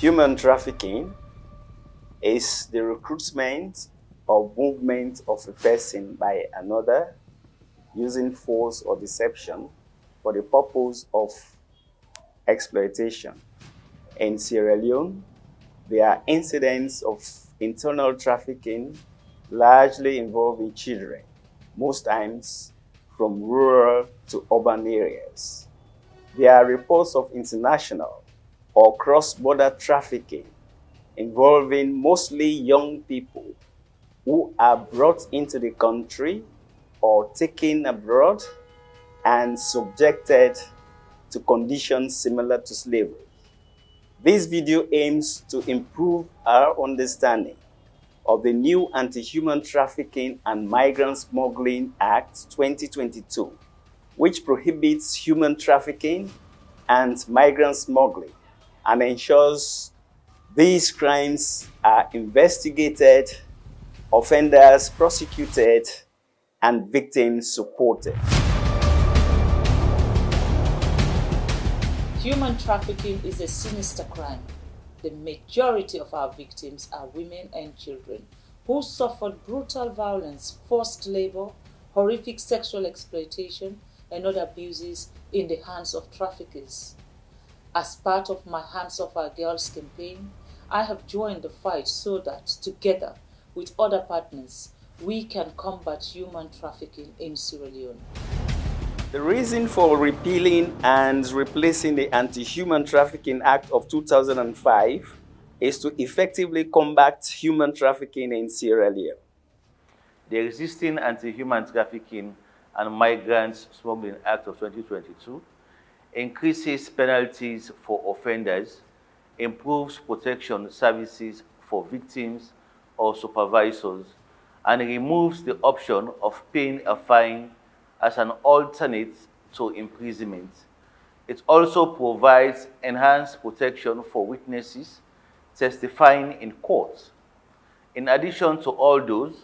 Human trafficking is the recruitment or movement of a person by another using force or deception for the purpose of exploitation. In Sierra Leone, there are incidents of internal trafficking largely involving children, most times from rural to urban areas. There are reports of international or cross-border trafficking involving mostly young people who are brought into the country or taken abroad and subjected to conditions similar to slavery. This video aims to improve our understanding of the new Anti-Human Trafficking and Migrant Smuggling Act 2022, which prohibits human trafficking and migrant smuggling and ensures these crimes are investigated, offenders prosecuted, and victims supported. Human trafficking is a sinister crime. The majority of our victims are women and children who suffered brutal violence, forced labor, horrific sexual exploitation, and other abuses in the hands of traffickers. As part of my Hands Off Our Girls campaign, I have joined the fight so that, together with other partners, we can combat human trafficking in Sierra Leone. The reason for repealing and replacing the Anti-Human Trafficking Act of 2005 is to effectively combat human trafficking in Sierra Leone. The existing Anti-Human Trafficking and Migrant Smuggling Act of 2022 increases penalties for offenders, improves protection services for victims or supervisors, and removes the option of paying a fine as an alternate to imprisonment. It also provides enhanced protection for witnesses testifying in court. In addition to all those,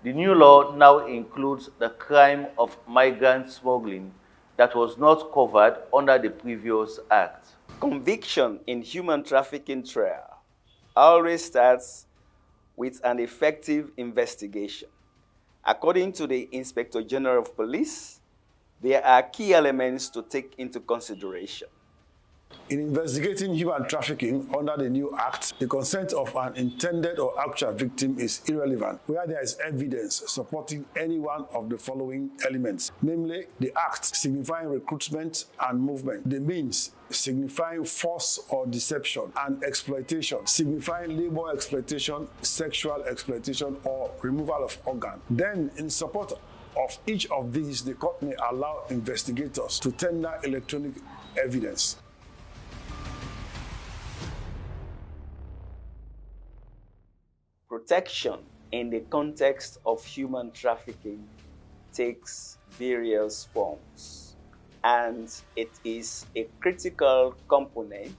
the new law now includes the crime of migrant smuggling that was not covered under the previous act. Conviction in human trafficking trial always starts with an effective investigation. According to the Inspector General of Police, there are key elements to take into consideration. In investigating human trafficking under the new act, the consent of an intended or actual victim is irrelevant where there is evidence supporting any one of the following elements, namely the act signifying recruitment and movement, the means signifying force or deception, and exploitation signifying labor exploitation, sexual exploitation, or removal of organ. Then, in support of each of these, the court may allow investigators to tender electronic evidence. Protection in the context of human trafficking takes various forms, and it is a critical component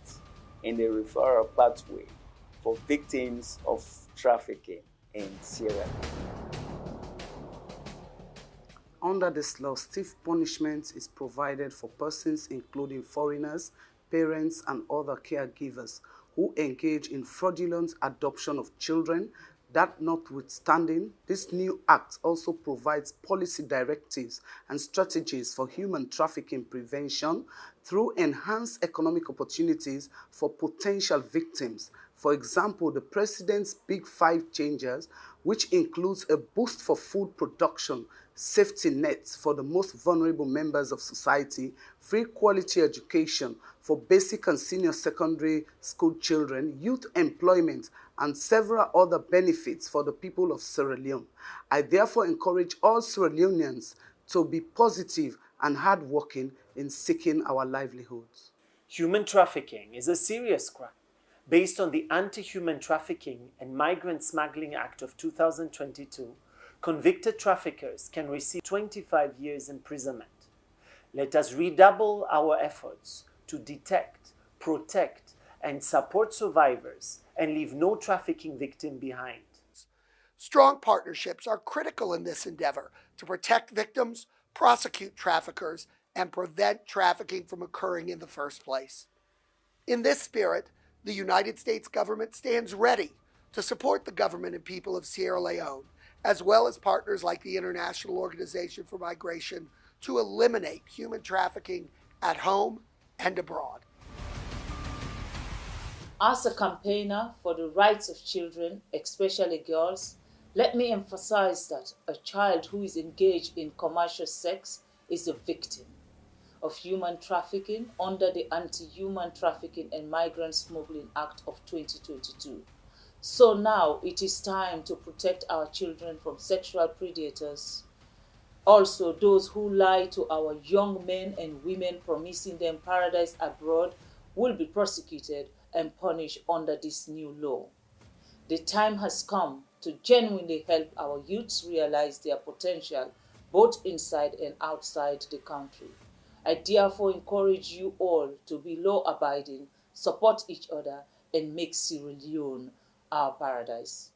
in the referral pathway for victims of trafficking in Sierra Leone. Under this law, stiff punishment is provided for persons including foreigners, parents, and other caregivers who engage in fraudulent adoption of children. That notwithstanding, this new act also provides policy directives and strategies for human trafficking prevention through enhanced economic opportunities for potential victims. For example, the President's Big Five changes, which includes a boost for food production, safety nets for the most vulnerable members of society, free quality education for basic and senior secondary school children, youth employment, and several other benefits for the people of Sierra Leone. I therefore encourage all Sierra Leoneans to be positive and hardworking in seeking our livelihoods. Human trafficking is a serious crime. Based on the Anti-Human Trafficking and Migrant Smuggling Act of 2022, convicted traffickers can receive 25 years imprisonment. Let us redouble our efforts to detect, protect, and support survivors and leave no trafficking victim behind. Strong partnerships are critical in this endeavor to protect victims, prosecute traffickers, and prevent trafficking from occurring in the first place. In this spirit, The United States government stands ready to support the government and people of Sierra Leone, as well as partners like the International Organization for Migration, to eliminate human trafficking at home and abroad. As a campaigner for the rights of children, especially girls, let me emphasize that a child who is engaged in commercial sex is a victim of human trafficking under the Anti-Human Trafficking and Migrant Smuggling Act of 2022. So now it is time to protect our children from sexual predators. Also, those who lie to our young men and women promising them paradise abroad will be prosecuted and punished under this new law. The time has come to genuinely help our youths realize their potential both inside and outside the country. I therefore encourage you all to be law-abiding, support each other, and make Sierra Leone our paradise.